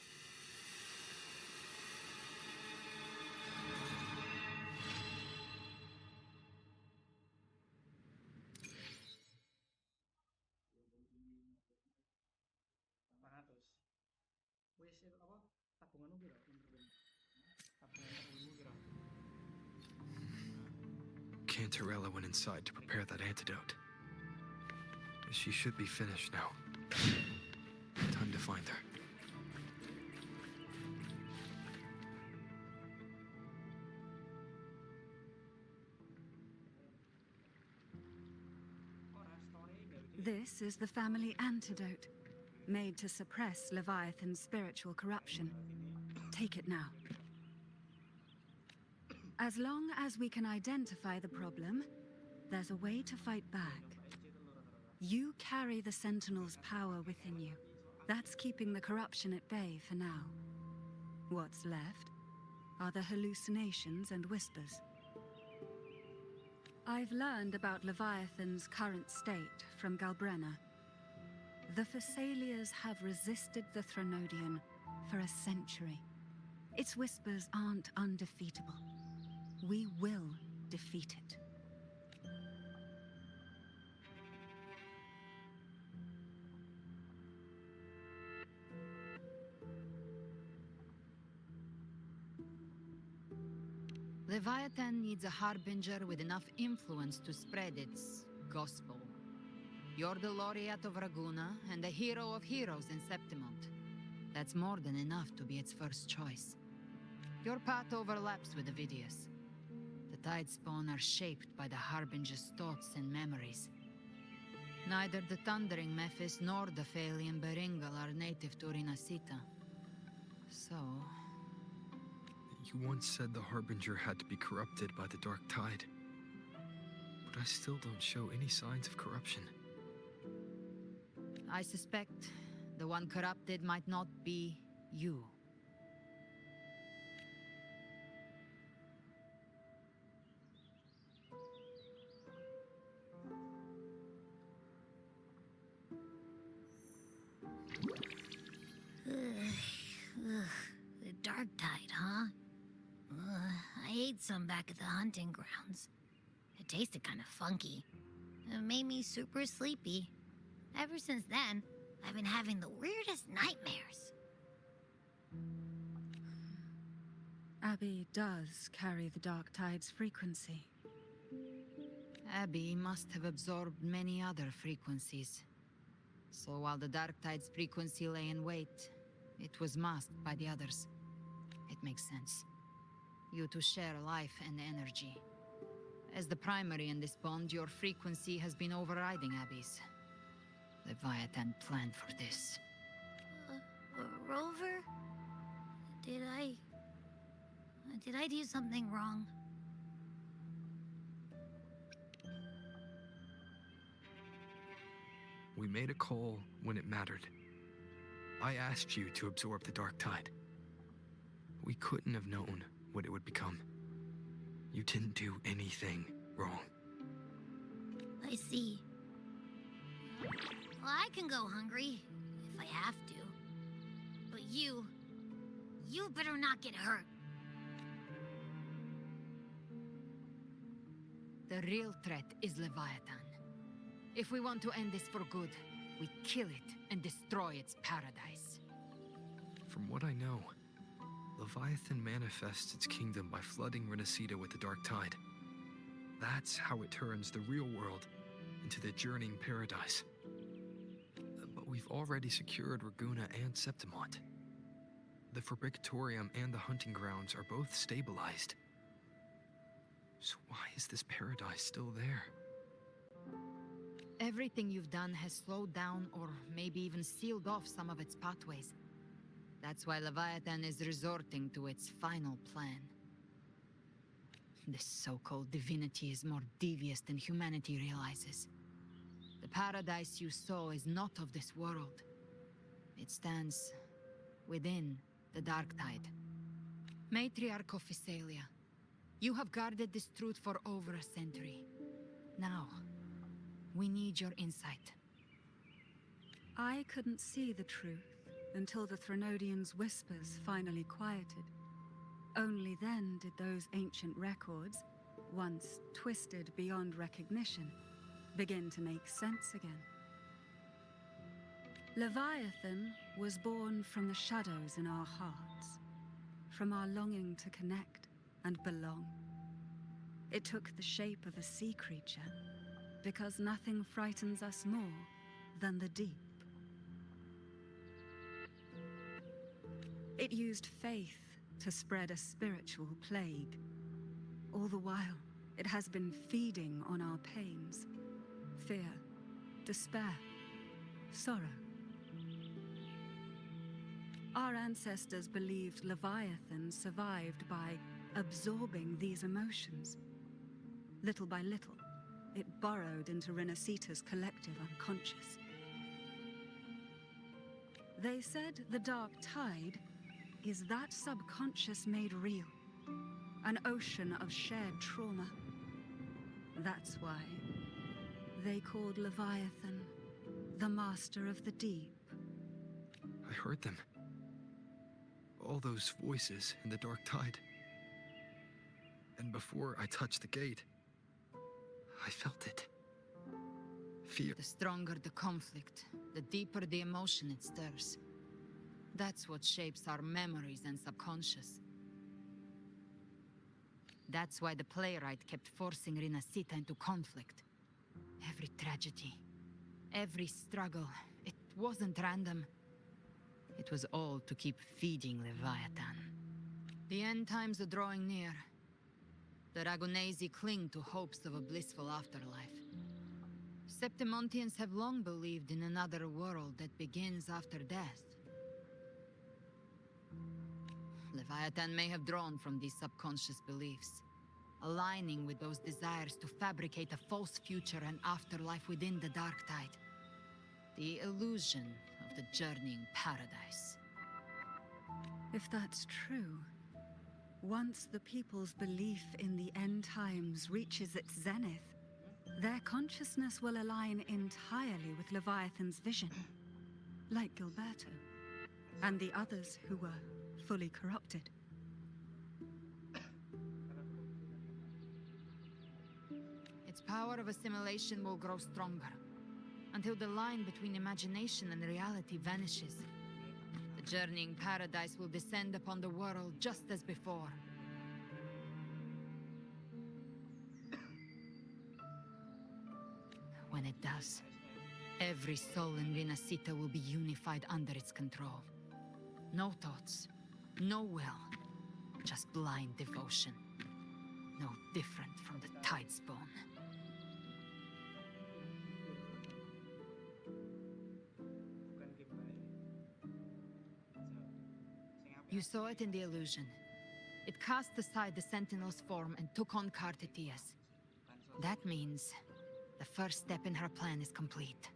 Cantarella went inside to prepare that antidote. She should be finished now. Time to find her. This is the family antidote, made to suppress Leviathan's spiritual corruption. Take it now. As long as we can identify the problem, there's a way to fight back. You carry the Sentinel's power within you. That's keeping the corruption at bay for now. What's left are the hallucinations and whispers. I've learned about Leviathan's current state from Galbrenna. The Thessalians have resisted the Threnodian for a century. Its whispers aren't undefeatable. We will defeat it. Leviathan needs a harbinger with enough influence to spread its gospel. You're the laureate of Raguna and the hero of heroes in Septimont. That's more than enough to be its first choice. Your path overlaps with Avidius. The Tidespawn are shaped by the harbinger's thoughts and memories. Neither the Thundering Mephis nor the Phalian Beringal are native to Rinasita. So... You once said the Harbinger had to be corrupted by the Dark Tide. But I still don't show any signs of corruption. I suspect the one corrupted might not be you. The Dark Tide, huh? I ate some back at the hunting grounds. It tasted kind of funky. It made me super sleepy. Ever since then, I've been having the weirdest nightmares. Abby does carry the Dark Tide's frequency. Abby must have absorbed many other frequencies. So while the Dark Tide's frequency lay in wait, it was masked by the others. It makes sense. You two share life and energy. As the primary in this bond, your frequency has been overriding Abby's. Leviathan planned for this. Rover? Did I do something wrong? We made a call when it mattered. I asked you to absorb the Dark Tide. We couldn't have known what it would become. You didn't do anything wrong. I see. Well, I can go hungry, if I have to. But you better not get hurt. The real threat is Leviathan. If we want to end this for good, we kill it and destroy its paradise. From what I know, Leviathan manifests its kingdom by flooding Renacida with the Dark Tide. That's how it turns the real world into the journeying paradise. But we've already secured Raguna and Septimont. The Fabricatorium and the hunting grounds are both stabilized. So why is this paradise still there? Everything you've done has slowed down or maybe even sealed off some of its pathways. That's why Leviathan is resorting to its final plan. This so-called divinity is more devious than humanity realizes. The paradise you saw is not of this world. It stands within the Dark Tide. Matriarch of Physalia, you have guarded this truth for over a century. Now, we need your insight. I couldn't see the truth until the Threnodian's whispers finally quieted. Only then did those ancient records, once twisted beyond recognition, begin to make sense again. Leviathan was born from the shadows in our hearts, from our longing to connect and belong. It took the shape of a sea creature, because nothing frightens us more than the deep. It used faith to spread a spiritual plague. All the while, it has been feeding on our pains, fear, despair, sorrow. Our ancestors believed Leviathan survived by absorbing these emotions. Little by little, it burrowed into Renacita's collective unconscious. They said the dark tide is that subconscious made real. An ocean of shared trauma. That's why they called Leviathan the Master of the Deep. I heard them. All those voices in the dark tide. And before I touched the gate, I felt it. Fear. The stronger the conflict, the deeper the emotion it stirs. That's what shapes our memories and subconscious. That's why the playwright kept forcing Rinascita into conflict. Every tragedy, every struggle, it wasn't random. It was all to keep feeding Leviathan. The end times are drawing near. The Ragonesi cling to hopes of a blissful afterlife. Septimontians have long believed in another world that begins after death. Leviathan may have drawn from these subconscious beliefs, aligning with those desires to fabricate a false future and afterlife within the dark tide. The illusion of the journeying paradise. If that's true, once the people's belief in the end times reaches its zenith, their consciousness will align entirely with Leviathan's vision, like Gilberto, and the others who were fully corrupted. Its power of assimilation will grow stronger, until the line between imagination and reality vanishes. The journeying paradise will descend upon the world just as before. When it does, every soul in Rinascita will be unified under its control. No thoughts, no will, just blind devotion. No different from the Tidespawn. You saw it in the illusion. It cast aside the Sentinel's form and took on Cartetias. That means the first step in her plan is complete.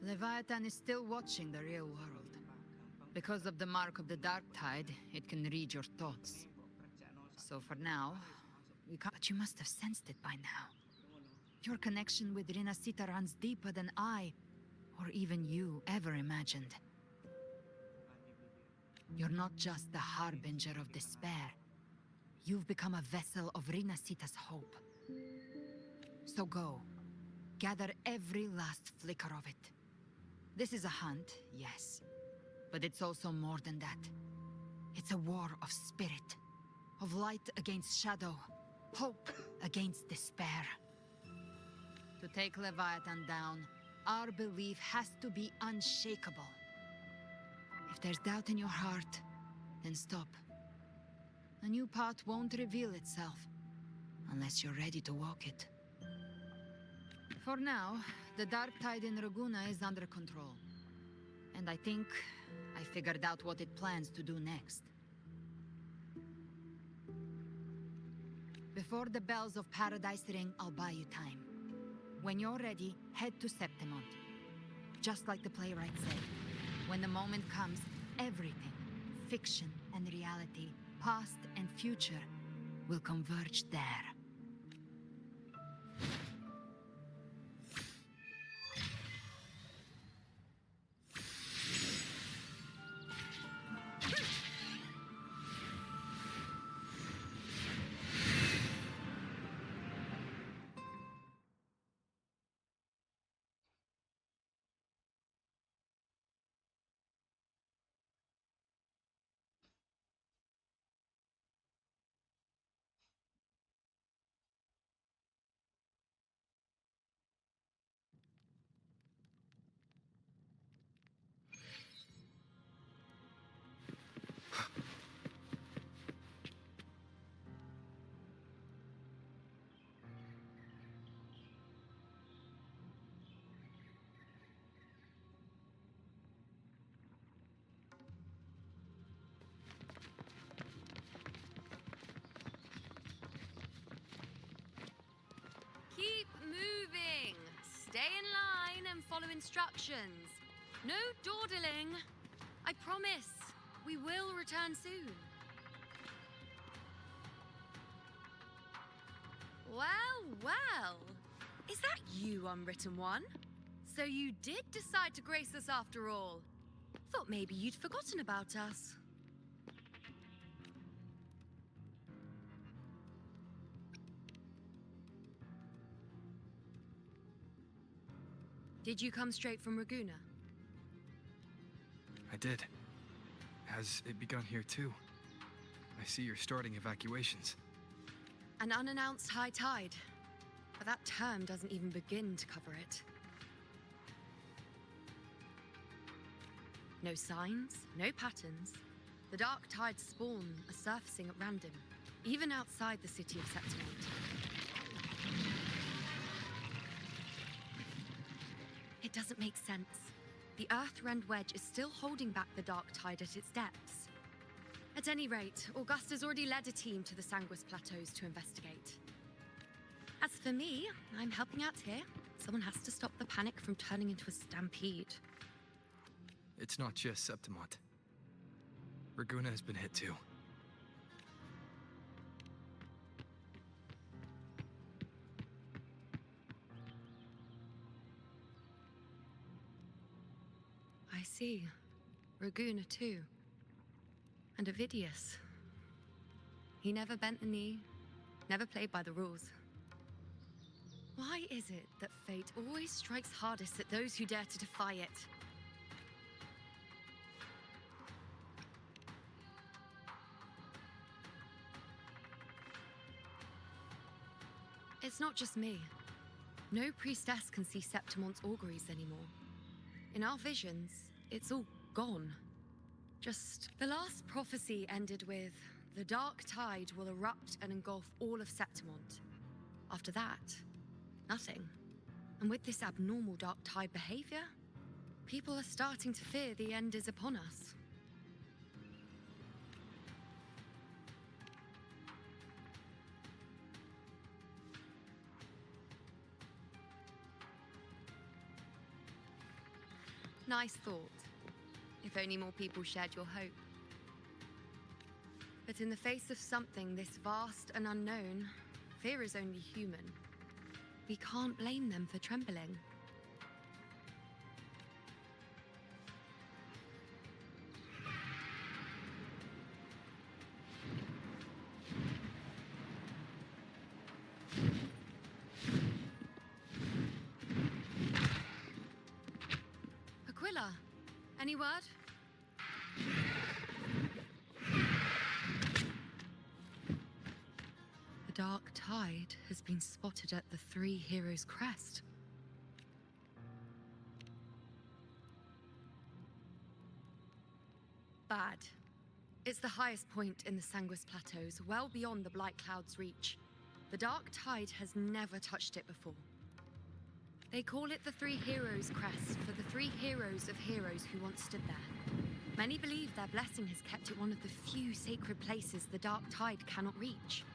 Leviathan is still watching the real world. Because of the mark of the Dark Tide, it can read your thoughts. So for now, we can't... But you must have sensed it by now. Your connection with Rinascita runs deeper than I, or even you, ever imagined. You're not just the harbinger of despair. You've become a vessel of Rinascita's hope. So go. Gather every last flicker of it. This is a hunt, yes. But it's also more than that. It's a war of spirit. Of light against shadow. Hope against despair. To take Leviathan down, our belief has to be unshakable. If there's doubt in your heart, then stop. A new path won't reveal itself, unless you're ready to walk it. For now, the dark tide in Raguna is under control. And I think I figured out what it plans to do next. Before the bells of paradise ring, I'll buy you time. When you're ready, head to Septimont. Just like the playwright said. When the moment comes, everything, fiction and reality, past and future, will converge there. Keep moving. Stay in line and follow instructions. No dawdling. I promise. We will return soon. Well, well. Is that you, Unwritten One? So you did decide to grace us after all. Thought maybe you'd forgotten about us. Did you come straight from Raguna? I did. Has it begun here too? I see you're starting evacuations. An unannounced high tide. But that term doesn't even begin to cover it. No signs, no patterns. The dark tide's spawn are surfacing at random, even outside the city of Septimont. It doesn't make sense. The Earth-rend wedge is still holding back the dark tide at its depths. At any rate, Augusta's already led a team to the Sanguis Plateaus to investigate. As for me, I'm helping out here. Someone has to stop the panic from turning into a stampede. It's not just Septimont. Raguna has been hit too. I see. Raguna too. And Ovidius. He never bent the knee, never played by the rules. Why is it that fate always strikes hardest at those who dare to defy it? It's not just me. No priestess can see Septimont's auguries anymore. In our visions, it's all gone. Just the last prophecy ended with, the dark tide will erupt and engulf all of Septimont. After that, nothing. And with this abnormal dark tide behavior, people are starting to fear the end is upon us. Nice thought. If only more people shared your hope. But in the face of something this vast and unknown, fear is only human. We can't blame them for trembling. Aquila, any word? The dark tide has been spotted at the Three Heroes' Crest. Bad. It's the highest point in the Sanguis Plateaus, well beyond the Blight Cloud's reach. The dark tide has never touched it before. They call it the Three Heroes' Crest for the three heroes of heroes who once stood there. Many believe their blessing has kept it one of the few sacred places the dark tide cannot reach.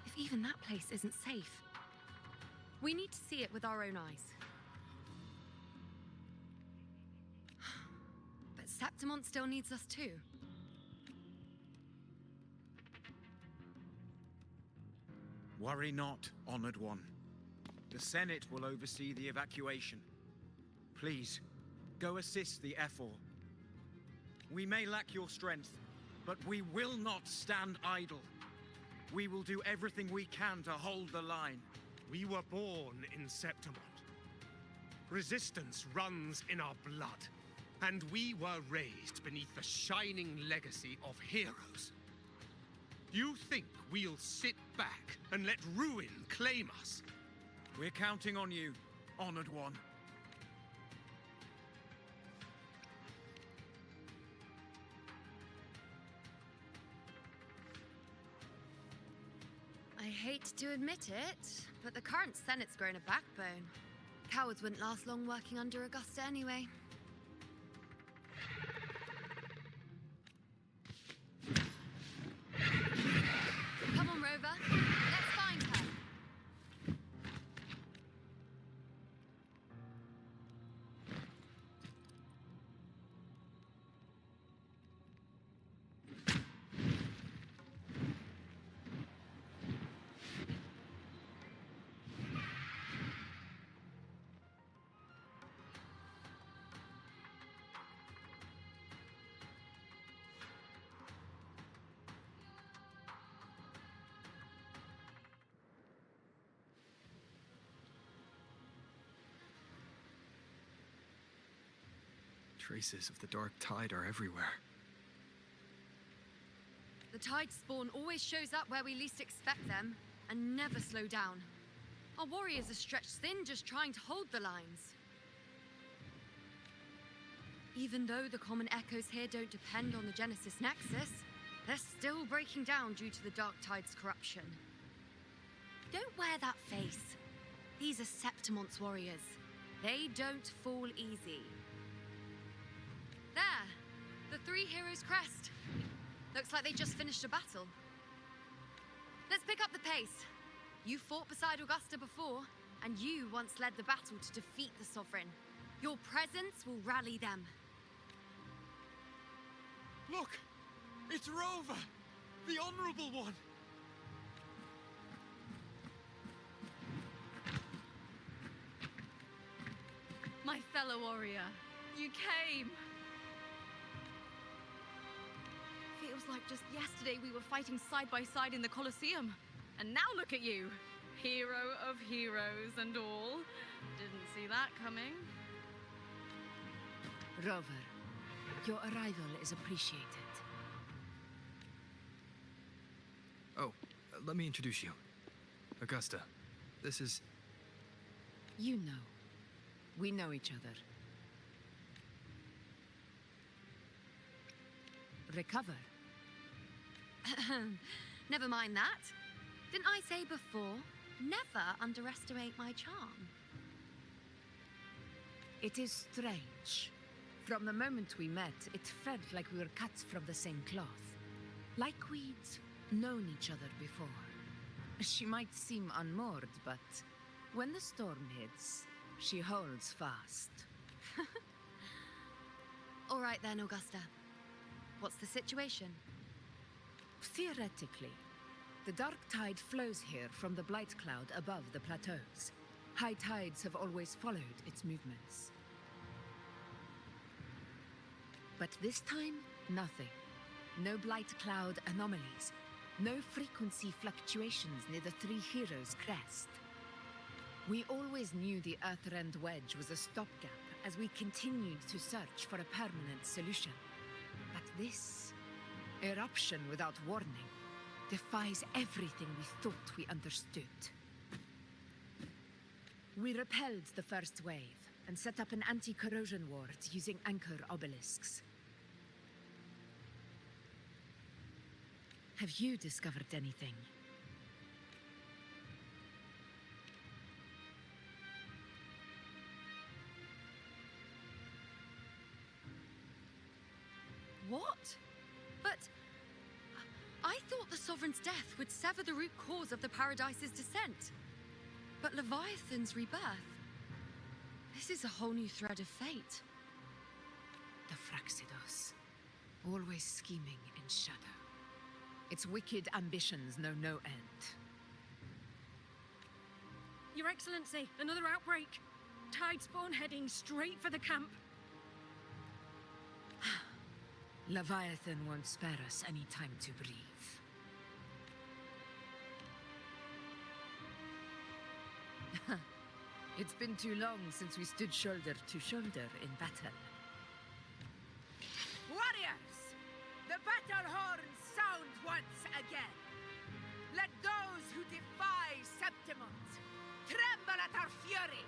If even that place isn't safe, we need to see it with our own eyes. But Septimont still needs us too. Worry not, Honored One. The Senate will oversee the evacuation. Please, go assist the Ephor. We may lack your strength, but we will not stand idle. We will do everything we can to hold the line. We were born in Septimont. Resistance runs in our blood. And we were raised beneath the shining legacy of heroes. You think we'll sit back and let ruin claim us? We're counting on you, Honored One. I hate to admit it, but the current Senate's grown a backbone. Cowards wouldn't last long working under Augusta anyway. Come on, Rover. Let's find her. Traces of the dark tide are everywhere. The tide spawn always shows up where we least expect them, and never slow down. Our warriors are stretched thin just trying to hold the lines. Even though the common echoes here don't depend on the Genesis Nexus, they're still breaking down due to the Dark Tide's corruption. Don't wear that face. These are Septimon's warriors. They don't fall easy. There! The Three Heroes' crest. Looks like they just finished a battle. Let's pick up the pace. You fought beside Augusta before, and you once led the battle to defeat the Sovereign. Your presence will rally them. Look! It's Rover! The Honorable One! My fellow warrior, you came! Feels like just yesterday we were fighting side by side in the Colosseum. And now look at you! Hero of heroes and all. Didn't see that coming. Rover, your arrival is appreciated. Oh, let me introduce you. Augusta, this is... You know. We know each other. Recover. Never mind that. Didn't I say before, never underestimate my charm? It is strange. From the moment we met, it felt like we were cut from the same cloth. Like we'd known each other before. She might seem unmoored, but when the storm hits, she holds fast. All right then, Augusta. What's the situation? Theoretically, the dark tide flows here from the blight cloud above the plateaus. High tides have always followed its movements. But this time, nothing. No blight cloud anomalies. No frequency fluctuations near the Three Heroes' crest. We always knew the Earthrend Wedge was a stopgap as we continued to search for a permanent solution. But this eruption without warning defies everything we thought we understood. We repelled the first wave and set up an anti-corrosion ward using anchor obelisks. Have you discovered anything? What? But I thought the Sovereign's death would sever the root cause of the Paradise's descent. But Leviathan's rebirth... This is a whole new thread of fate. The Fraxidos, always scheming in shadow. Its wicked ambitions know no end. Your Excellency, another outbreak. Tide spawn heading straight for the camp. Leviathan won't spare us any time to breathe. It's been too long since we stood shoulder to shoulder in battle. Warriors! The battle horns sound once again. Let those who defy Septimont tremble at our fury.